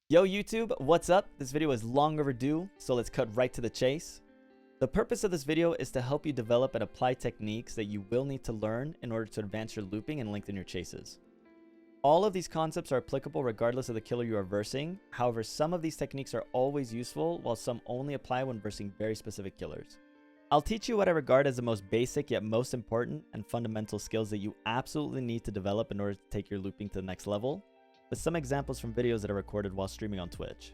Yo YouTube, what's up? This video is long overdue, so let's cut right to the chase. The purpose of this video is to help you develop and apply techniques that you will need to learn in order to advance your looping and lengthen your chases. All of these concepts are applicable regardless of the killer you are versing. However, some of these techniques are always useful, while some only apply when versing very specific killers. I'll teach you what I regard as the most basic yet most important and fundamental skills that you absolutely need to develop in order to take your looping to the next level, with some examples from videos that are recorded while streaming on Twitch.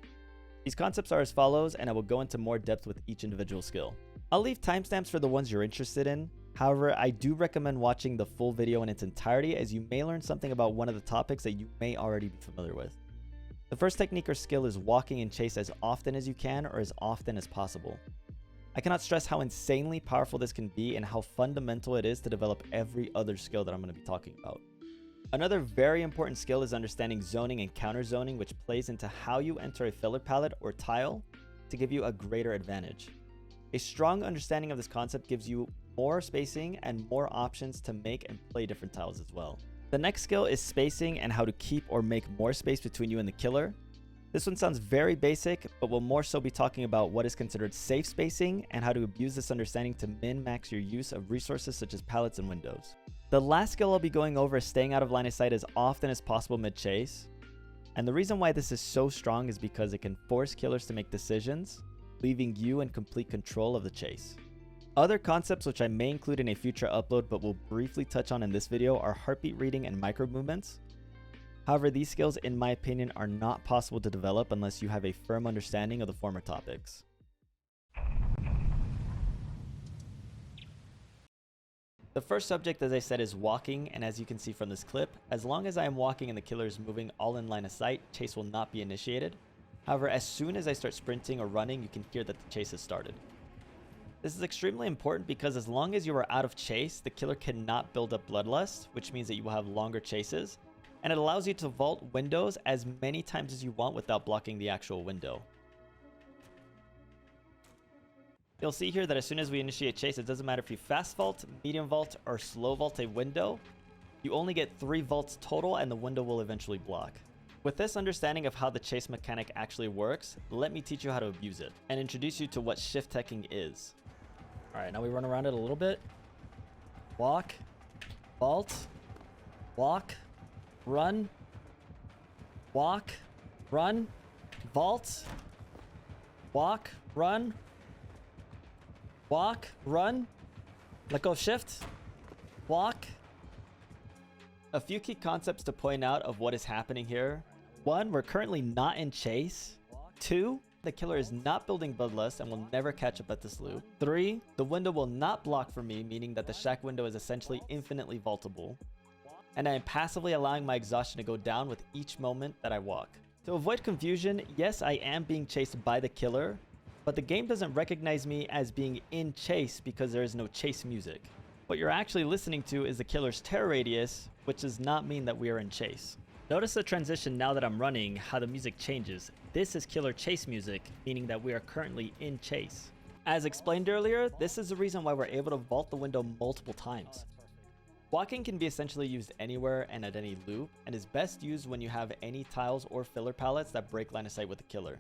These concepts are as follows, and I will go into more depth with each individual skill. I'll leave timestamps for the ones you're interested in. However, I do recommend watching the full video in its entirety, as you may learn something about one of the topics that you may already be familiar with. The first technique or skill is walking in chase as often as you can, or as often as possible. I cannot stress how insanely powerful this can be and how fundamental it is to develop every other skill that I'm going to be talking about. Another very important skill is understanding zoning and counter zoning, which plays into how you enter a filler palette or tile to give you a greater advantage. A strong understanding of this concept gives you more spacing and more options to make and play different tiles as well. The next skill is spacing and how to keep or make more space between you and the killer. This one sounds very basic, but we'll more so be talking about what is considered safe spacing and how to abuse this understanding to min-max your use of resources such as pallets and windows. The last skill I'll be going over is staying out of line of sight as often as possible mid-chase. And the reason why this is so strong is because it can force killers to make decisions, leaving you in complete control of the chase. Other concepts which I may include in a future upload but will briefly touch on in this video are heartbeat reading and micro movements. However, these skills, in my opinion, are not possible to develop unless you have a firm understanding of the former topics. The first subject, as I said, is walking, and as you can see from this clip, as long as I am walking and the killer is moving all in line of sight, chase will not be initiated. However, as soon as I start sprinting or running, you can hear that the chase has started. This is extremely important because as long as you are out of chase, the killer cannot build up bloodlust, which means that you will have longer chases, and it allows you to vault windows as many times as you want without blocking the actual window. You'll see here that as soon as we initiate chase, it doesn't matter if you fast vault, medium vault, or slow vault a window, you only get 3 vaults total and the window will eventually block. With this understanding of how the chase mechanic actually works, let me teach you how to abuse it and introduce you to what shift teching is. Alright, now we run around it a little bit. Walk, vault, walk, run, walk, run, vault, walk, run, walk, run, let go of shift, walk. A few key concepts to point out of what is happening here. 1, we're currently not in chase. 2, the killer is not building bloodlust and will never catch up at this loop. 3, the window will not block for me, meaning that the shack window is essentially infinitely vaultable. And I am passively allowing my exhaustion to go down with each moment that I walk. To avoid confusion, yes, I am being chased by the killer, but the game doesn't recognize me as being in chase because there is no chase music. What you're actually listening to is the killer's terror radius, which does not mean that we are in chase. Notice the transition now that I'm running, how the music changes. This is killer chase music, meaning that we are currently in chase. As explained earlier, this is the reason why we're able to vault the window multiple times. Walking can be essentially used anywhere and at any loop, and is best used when you have any tiles or filler pallets that break line of sight with the killer.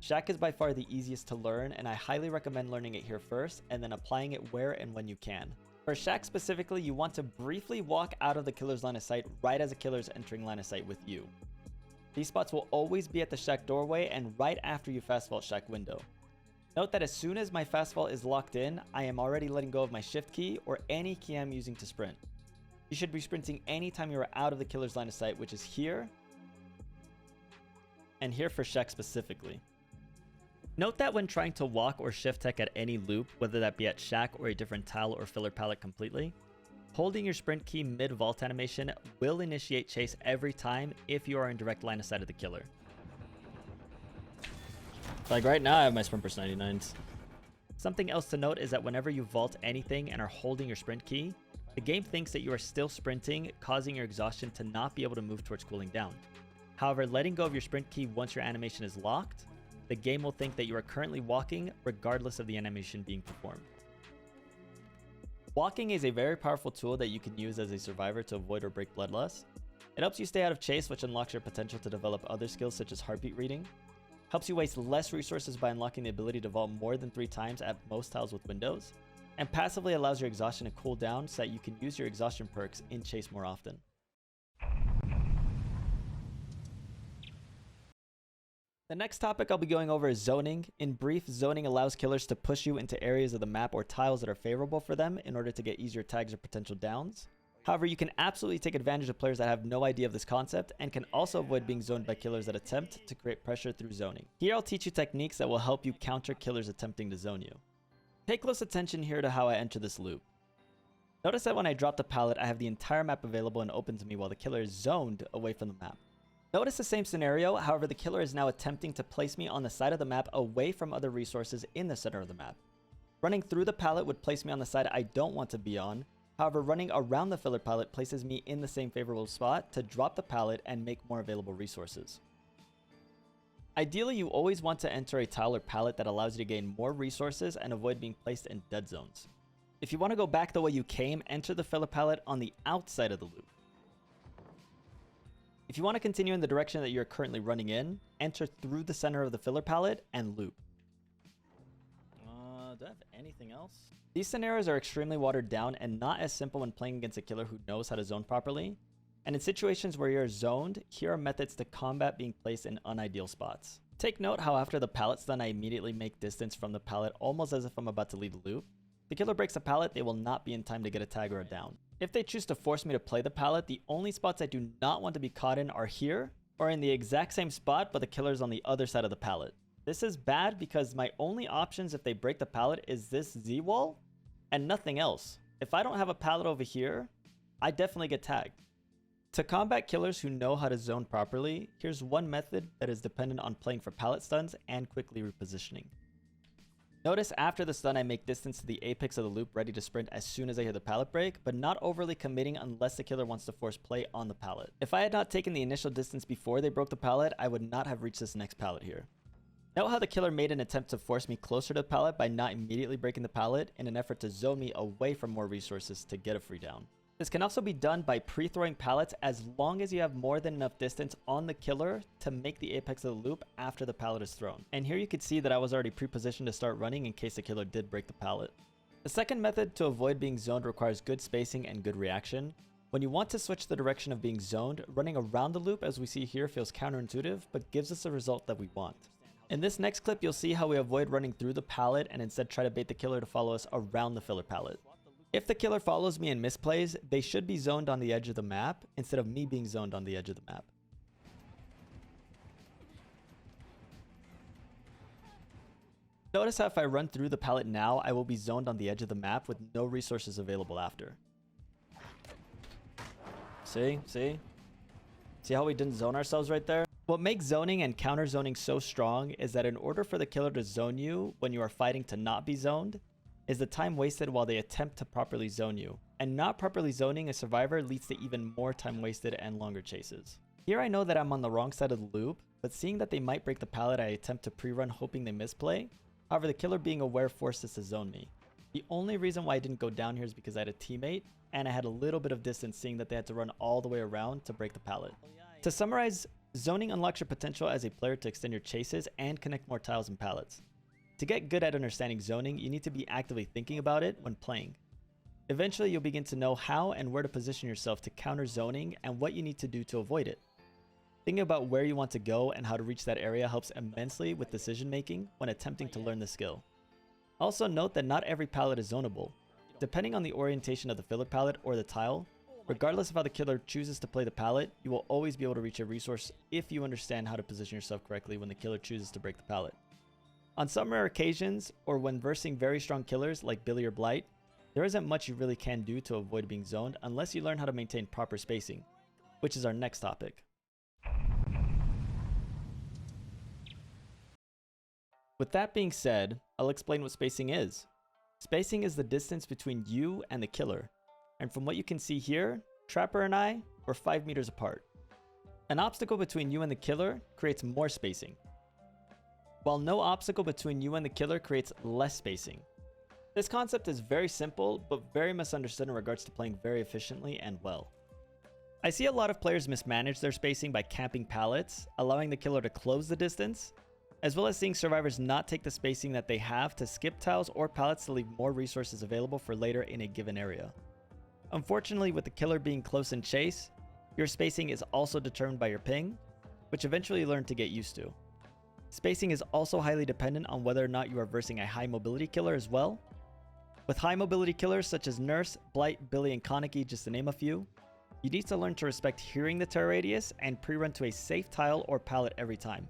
Shack is by far the easiest to learn, and I highly recommend learning it here first and then applying it where and when you can. For Shack specifically, you want to briefly walk out of the killer's line of sight right as the killer is entering line of sight with you. These spots will always be at the Shack doorway and right after you fast vault Shack window. Note that as soon as my fast vault is locked in, I am already letting go of my shift key or any key I'm using to sprint. You should be sprinting anytime you are out of the killer's line of sight, which is here and here for Shack specifically. Note that when trying to walk or shift tech at any loop, whether that be at Shack or a different tile or filler palette completely, holding your sprint key mid-vault animation will initiate chase every time if you are in direct line of sight of the killer. Like right now I have my sprint burst 99s. Something else to note is that whenever you vault anything and are holding your sprint key, the game thinks that you are still sprinting, causing your exhaustion to not be able to move towards cooling down. However, letting go of your sprint key once your animation is locked, the game will think that you are currently walking regardless of the animation being performed. Walking is a very powerful tool that you can use as a survivor to avoid or break bloodlust. It helps you stay out of chase, which unlocks your potential to develop other skills such as heartbeat reading. Helps you waste less resources by unlocking the ability to vault more than 3 times at most tiles with windows. And passively allows your exhaustion to cool down so that you can use your exhaustion perks in chase more often. The next topic I'll be going over is zoning. In brief, zoning allows killers to push you into areas of the map or tiles that are favorable for them in order to get easier tags or potential downs. However, you can absolutely take advantage of players that have no idea of this concept and can also avoid being zoned by killers that attempt to create pressure through zoning. Here I'll teach you techniques that will help you counter killers attempting to zone you. Pay close attention here to how I enter this loop. Notice that when I drop the pallet, I have the entire map available and open to me while the killer is zoned away from the map. Notice the same scenario, however the killer is now attempting to place me on the side of the map away from other resources in the center of the map. Running through the pallet would place me on the side I don't want to be on, however running around the filler pallet places me in the same favorable spot to drop the pallet and make more available resources. Ideally, you always want to enter a tile or pallet that allows you to gain more resources and avoid being placed in dead zones. If you want to go back the way you came, enter the filler pallet on the outside of the loop. If you want to continue in the direction that you're currently running in, enter through the center of the filler pallet and loop. Do I have anything else? These scenarios are extremely watered down and not as simple when playing against a killer who knows how to zone properly. And in situations where you're zoned, here are methods to combat being placed in unideal spots. Take note how after the pallet stun I immediately make distance from the pallet almost as if I'm about to leave the loop. If the killer breaks the pallet, they will not be in time to get a tag or a down. If they choose to force me to play the pallet, the only spots I do not want to be caught in are here, or in the exact same spot but the killer's on the other side of the pallet. This is bad because my only options if they break the pallet is this Z-wall and nothing else. If I don't have a pallet over here, I definitely get tagged. To combat killers who know how to zone properly, here's one method that is dependent on playing for pallet stuns and quickly repositioning. Notice after the stun I make distance to the apex of the loop ready to sprint as soon as I hear the pallet break, but not overly committing unless the killer wants to force play on the pallet. If I had not taken the initial distance before they broke the pallet, I would not have reached this next pallet here. Note how the killer made an attempt to force me closer to the pallet by not immediately breaking the pallet in an effort to zone me away from more resources to get a free down. This can also be done by pre-throwing pallets as long as you have more than enough distance on the killer to make the apex of the loop after the pallet is thrown. And here you can see that I was already pre-positioned to start running in case the killer did break the pallet. The second method to avoid being zoned requires good spacing and good reaction. When you want to switch the direction of being zoned, running around the loop as we see here feels counterintuitive but gives us the result that we want. In this next clip, you'll see how we avoid running through the pallet and instead try to bait the killer to follow us around the filler pallet. If the killer follows me and misplays, they should be zoned on the edge of the map instead of me being zoned on the edge of the map. Notice how if I run through the pallet now, I will be zoned on the edge of the map with no resources available after. See? See how we didn't zone ourselves right there? What makes zoning and counter zoning so strong is that in order for the killer to zone you when you are fighting to not be zoned, is the time wasted while they attempt to properly zone you. And not properly zoning a survivor leads to even more time wasted and longer chases. Here I know that I'm on the wrong side of the loop, but seeing that they might break the pallet I attempt to pre-run hoping they misplay. However, the killer being aware forced us to zone me. The only reason why I didn't go down here is because I had a teammate, and I had a little bit of distance seeing that they had to run all the way around to break the pallet. To summarize, zoning unlocks your potential as a player to extend your chases and connect more tiles and pallets. To get good at understanding zoning, you need to be actively thinking about it when playing. Eventually, you'll begin to know how and where to position yourself to counter zoning and what you need to do to avoid it. Thinking about where you want to go and how to reach that area helps immensely with decision making when attempting to learn the skill. Also note that not every pallet is zonable. Depending on the orientation of the filler pallet or the tile, regardless of how the killer chooses to play the pallet, you will always be able to reach a resource if you understand how to position yourself correctly when the killer chooses to break the pallet. On some rare occasions, or when versing very strong killers like Billy or Blight, there isn't much you really can do to avoid being zoned unless you learn how to maintain proper spacing, which is our next topic. With that being said, I'll explain what spacing is. Spacing is the distance between you and the killer, and from what you can see here, Trapper and I were 5 meters apart. An obstacle between you and the killer creates more spacing, while no obstacle between you and the killer creates less spacing. This concept is very simple, but very misunderstood in regards to playing very efficiently and well. I see a lot of players mismanage their spacing by camping pallets, allowing the killer to close the distance, as well as seeing survivors not take the spacing that they have to skip tiles or pallets to leave more resources available for later in a given area. Unfortunately, with the killer being close in chase, your spacing is also determined by your ping, which eventually you learn to get used to. Spacing is also highly dependent on whether or not you are versing a high mobility killer as well. With high mobility killers such as Nurse, Blight, Billy, and Kaneki, just to name a few, you need to learn to respect hearing the terror radius and pre-run to a safe tile or pallet every time.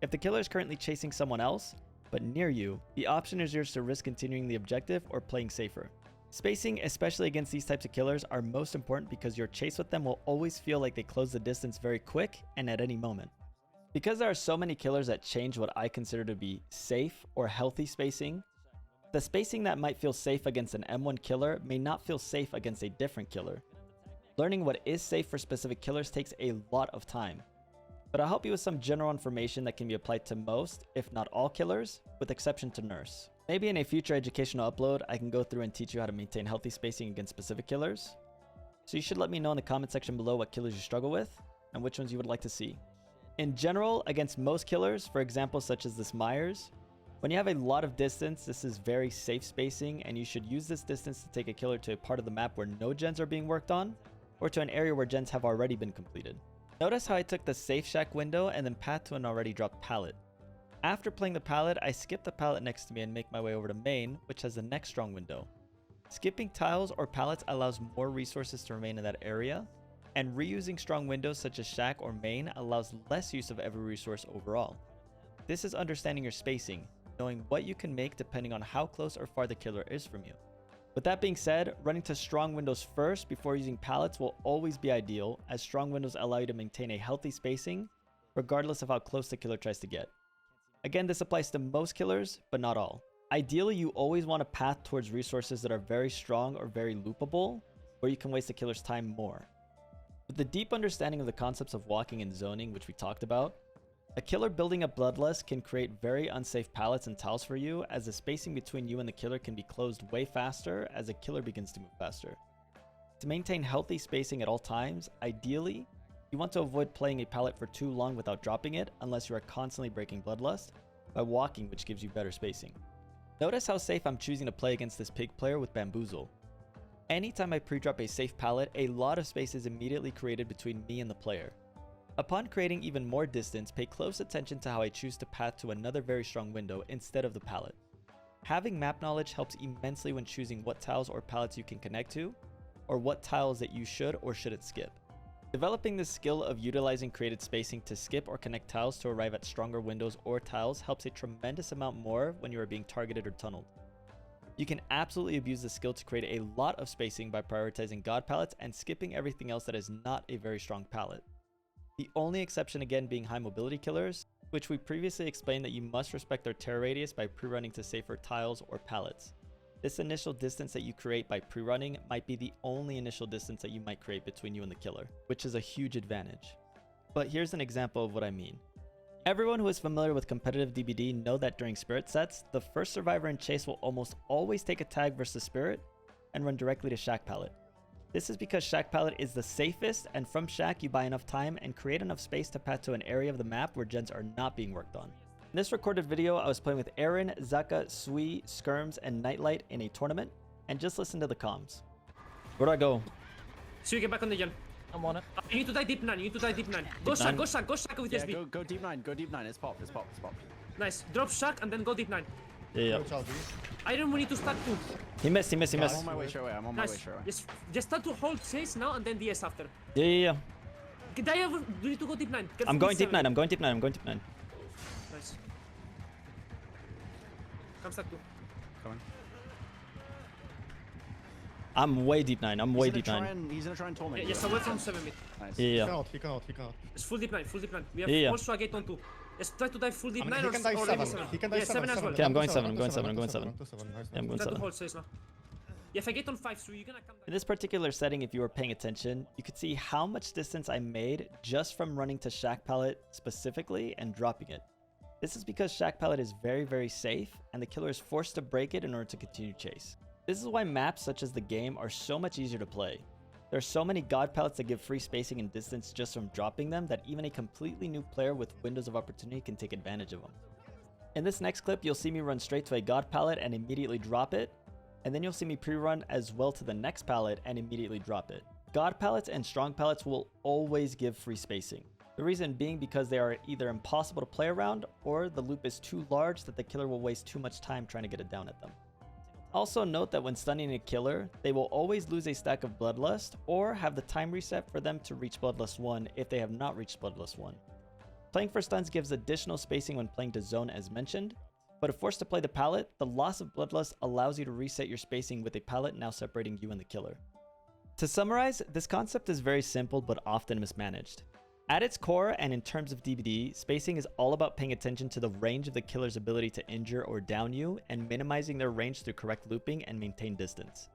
If the killer is currently chasing someone else, but near you, the option is yours to risk continuing the objective or playing safer. Spacing, especially against these types of killers, are most important because your chase with them will always feel like they close the distance very quick and at any moment. Because there are so many killers that change what I consider to be safe or healthy spacing, the spacing that might feel safe against an M1 killer may not feel safe against a different killer. Learning what is safe for specific killers takes a lot of time, but I'll help you with some general information that can be applied to most, if not all killers, with exception to Nurse. Maybe in a future educational upload, I can go through and teach you how to maintain healthy spacing against specific killers. So you should let me know in the comment section below what killers you struggle with, and which ones you would like to see. In general, against most killers, for example such as this Myers, when you have a lot of distance, this is very safe spacing, and you should use this distance to take a killer to a part of the map where no gens are being worked on, or to an area where gens have already been completed. Notice how I took the safe shack window and then path to an already dropped pallet. After playing the pallet, I skip the pallet next to me and make my way over to main, which has the next strong window. Skipping tiles or pallets allows more resources to remain in that area, and reusing strong windows such as shack or main allows less use of every resource overall. This is understanding your spacing, knowing what you can make depending on how close or far the killer is from you. With that being said, running to strong windows first before using pallets will always be ideal, as strong windows allow you to maintain a healthy spacing, regardless of how close the killer tries to get. Again, this applies to most killers, but not all. Ideally, you always want to path towards resources that are very strong or very loopable, where you can waste the killer's time more. With the deep understanding of the concepts of walking and zoning, which we talked about, a killer building up Bloodlust can create very unsafe pallets and tiles for you, as the spacing between you and the killer can be closed way faster as the killer begins to move faster. To maintain healthy spacing at all times, ideally, you want to avoid playing a pallet for too long without dropping it unless you are constantly breaking Bloodlust, by walking, which gives you better spacing. Notice how safe I'm choosing to play against this pig player with Bamboozle. Anytime I pre-drop a safe pallet, a lot of space is immediately created between me and the player. Upon creating even more distance, pay close attention to how I choose to path to another very strong window instead of the pallet. Having map knowledge helps immensely when choosing what tiles or pallets you can connect to, or what tiles that you should or shouldn't skip. Developing the skill of utilizing created spacing to skip or connect tiles to arrive at stronger windows or tiles helps a tremendous amount more when you are being targeted or tunneled. You can absolutely abuse this skill to create a lot of spacing by prioritizing god pallets and skipping everything else that is not a very strong pallet. The only exception again being high mobility killers, which we previously explained that you must respect their terror radius by pre-running to safer tiles or pallets. This initial distance that you create by pre-running might be the only initial distance that you might create between you and the killer, which is a huge advantage. But here's an example of what I mean. Everyone who is familiar with competitive DBD know that during spirit sets, the first survivor in chase will almost always take a tag versus spirit and run directly to shack pallet. This is because shack pallet is the safest, and from shack you buy enough time and create enough space to path to an area of the map where gens are not being worked on. In this recorded video, I was playing with Aaron, Zaka, Sui, Skirms, and Nightlight in a tournament, and just listen to the comms. Where do I go? So you get back on the gen. I'm on it. You need to die deep 9, you need to die deep 9. Go shack, go shack, go shack with SB. Go deep 9, go deep 9. It's pop, it's pop, it's pop. Nice. Drop shack and then go deep 9. Yeah. Iron, we need to start too. He missed. I'm on my way straight away, I'm on my way Nice. straight away. Just start to hold chase now and then DS after. Yeah. Die over, you need to go deep 9. I'm going deep 9, I'm going deep 9. Nice. Come stack 2. Coming. I'm way deep 9, I'm way deep 9. He's gonna try and torment. Yes, away from 7 mid. Nice. Yeah. He can out. It's full deep 9, We have Yeah. also a gate on 2. Just try to die full deep 9 he or can die or 7. 7. He can die Yeah, 7 as well. Okay, I'm going 7. Yeah, I'm going Nice, going Try to 7. hold chase now. Yeah, if I get on 5, so you're gonna come down. In this particular setting, if you were paying attention, you could see how much distance I made just from running to shack pallet specifically and dropping it. This is because shack pallet is very, very safe, and the killer is forced to break it in order to continue chase. This is why maps such as the game are so much easier to play. There's so many god palettes that give free spacing and distance just from dropping them that even a completely new player with windows of opportunity can take advantage of them. In this next clip, you'll see me run straight to a god palette and immediately drop it, and then you'll see me pre-run as well to the next palette and immediately drop it. God palettes and strong palettes will always give free spacing. The reason being because they are either impossible to play around or the loop is too large that the killer will waste too much time trying to get it down at them. Also note that when stunning a killer, they will always lose a stack of Bloodlust or have the time reset for them to reach Bloodlust 1 if they have not reached Bloodlust 1. Playing for stuns gives additional spacing when playing to zone as mentioned, but if forced to play the palette, the loss of Bloodlust allows you to reset your spacing with a palette now separating you and the killer. To summarize, this concept is very simple but often mismanaged. At its core, and in terms of DBD, spacing is all about paying attention to the range of the killer's ability to injure or down you, and minimizing their range through correct looping and maintain distance.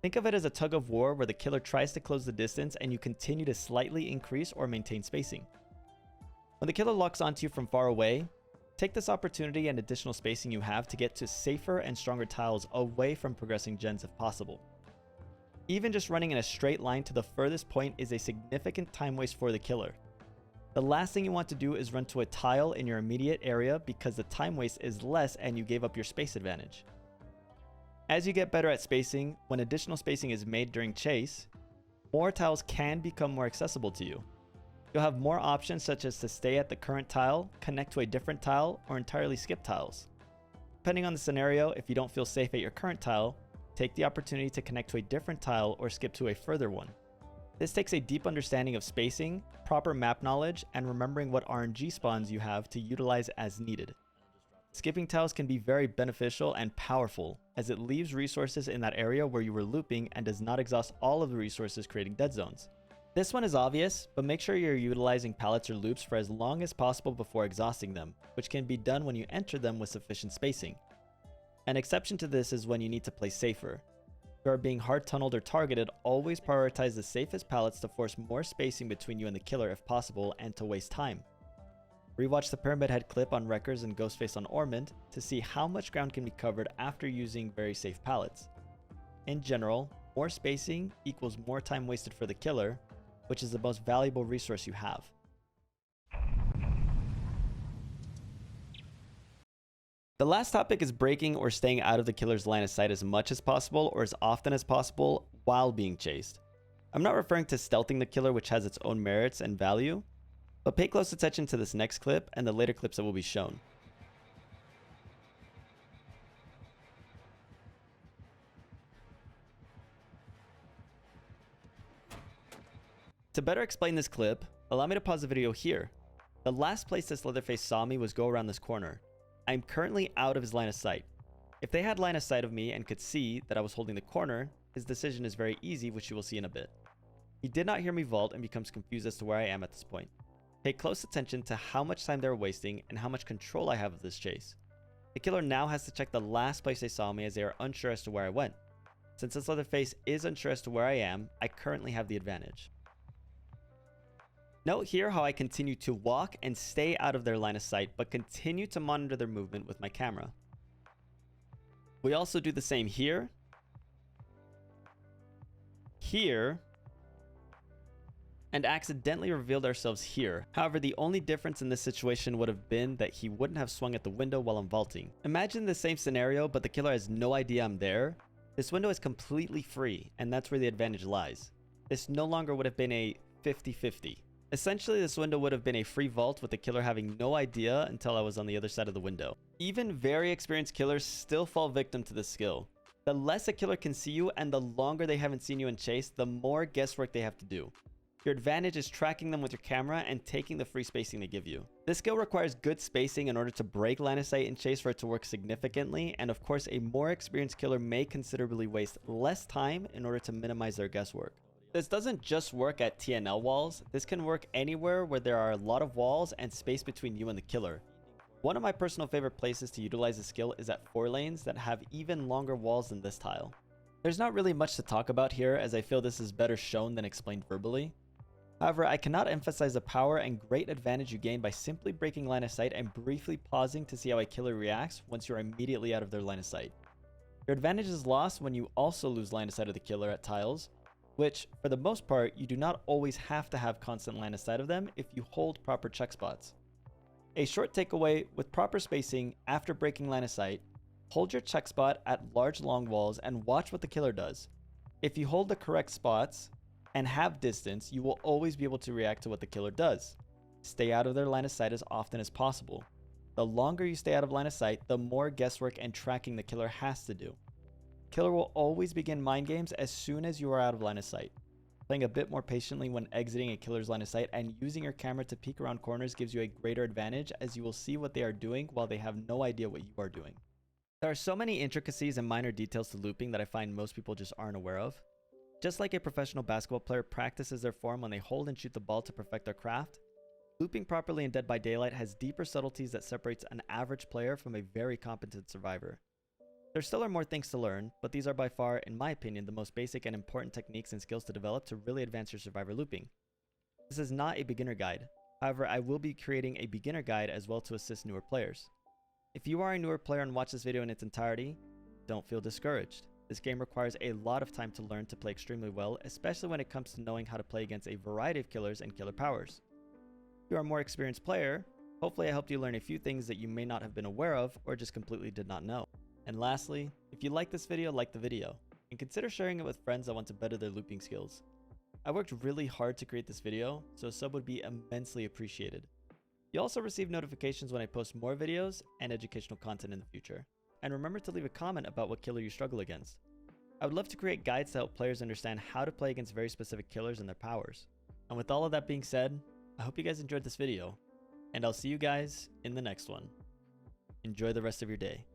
Think of it as a tug of war where the killer tries to close the distance and you continue to slightly increase or maintain spacing. When the killer locks onto you from far away, take this opportunity and additional spacing you have to get to safer and stronger tiles away from progressing gens if possible. Even just running in a straight line to the furthest point is a significant time waste for the killer. The last thing you want to do is run to a tile in your immediate area because the time waste is less and you gave up your space advantage. As you get better at spacing, when additional spacing is made during chase, more tiles can become more accessible to you. You'll have more options such as to stay at the current tile, connect to a different tile, or entirely skip tiles. Depending on the scenario, if you don't feel safe at your current tile, take the opportunity to connect to a different tile or skip to a further one. This takes a deep understanding of spacing, proper map knowledge, and remembering what RNG spawns you have to utilize as needed. Skipping tiles can be very beneficial and powerful, as it leaves resources in that area where you were looping and does not exhaust all of the resources creating dead zones. This one is obvious, but make sure you're utilizing pallets or loops for as long as possible before exhausting them, which can be done when you enter them with sufficient spacing. An exception to this is when you need to play safer. If you are being hard tunneled or targeted, always prioritize the safest pallets to force more spacing between you and the killer if possible and to waste time. Rewatch the Pyramid Head clip on Wreckers and Ghostface on Ormond to see how much ground can be covered after using very safe pallets. In general, more spacing equals more time wasted for the killer, which is the most valuable resource you have. The last topic is breaking or staying out of the killer's line of sight as much as possible or as often as possible while being chased. I'm not referring to stealthing the killer, which has its own merits and value, but pay close attention to this next clip and the later clips that will be shown. To better explain this clip, allow me to pause the video here. The last place this Leatherface saw me was go around this corner. I'm currently out of his line of sight. If they had line of sight of me and could see that I was holding the corner, his decision is very easy, which you will see in a bit. He did not hear me vault and becomes confused as to where I am at this point. Pay close attention to how much time they're wasting and how much control I have of this chase. The killer now has to check the last place they saw me as they are unsure as to where I went. Since this Leatherface is unsure as to where I am, I currently have the advantage. Note here how I continue to walk and stay out of their line of sight, but continue to monitor their movement with my camera. We also do the same here, here, and accidentally revealed ourselves here. However, the only difference in this situation would have been that he wouldn't have swung at the window while I'm vaulting. Imagine the same scenario, but the killer has no idea I'm there. This window is completely free, and that's where the advantage lies. This no longer would have been a 50-50. Essentially, this window would have been a free vault with the killer having no idea until I was on the other side of the window. Even very experienced killers still fall victim to this skill. The less a killer can see you and the longer they haven't seen you in chase, the more guesswork they have to do. Your advantage is tracking them with your camera and taking the free spacing they give you. This skill requires good spacing in order to break line of sight in chase for it to work significantly, and of course a more experienced killer may considerably waste less time in order to minimize their guesswork. This doesn't just work at TNL walls, this can work anywhere where there are a lot of walls and space between you and the killer. One of my personal favorite places to utilize this skill is at 4 lanes that have even longer walls than this tile. There's not really much to talk about here as I feel this is better shown than explained verbally. However, I cannot emphasize the power and great advantage you gain by simply breaking line of sight and briefly pausing to see how a killer reacts once you're immediately out of their line of sight. Your advantage is lost when you also lose line of sight of the killer at tiles, which for the most part, you do not always have to have constant line of sight of them if you hold proper check spots. A short takeaway: with proper spacing after breaking line of sight, hold your check spot at large long walls and watch what the killer does. If you hold the correct spots and have distance, you will always be able to react to what the killer does. Stay out of their line of sight as often as possible. The longer you stay out of line of sight, the more guesswork and tracking the killer has to do. Killer will always begin mind games as soon as you are out of line of sight. Playing a bit more patiently when exiting a killer's line of sight and using your camera to peek around corners gives you a greater advantage, as you will see what they are doing while they have no idea what you are doing. There are so many intricacies and minor details to looping that I find most people just aren't aware of. Just like a professional basketball player practices their form when they hold and shoot the ball to perfect their craft, looping properly in Dead by Daylight has deeper subtleties that separates an average player from a very competent survivor. There still are more things to learn, but these are by far, in my opinion, the most basic and important techniques and skills to develop to really advance your survivor looping. This is not a beginner guide. However, I will be creating a beginner guide as well to assist newer players. If you are a newer player and watch this video in its entirety, don't feel discouraged. This game requires a lot of time to learn to play extremely well, especially when it comes to knowing how to play against a variety of killers and killer powers. If you are a more experienced player, hopefully I helped you learn a few things that you may not have been aware of or just completely did not know. And lastly, if you like this video, like the video, and consider sharing it with friends that want to better their looping skills. I worked really hard to create this video, so a sub would be immensely appreciated. You also receive notifications when I post more videos and educational content in the future. And remember to leave a comment about what killer you struggle against. I would love to create guides to help players understand how to play against very specific killers and their powers. And with all of that being said, I hope you guys enjoyed this video, and I'll see you guys in the next one. Enjoy the rest of your day.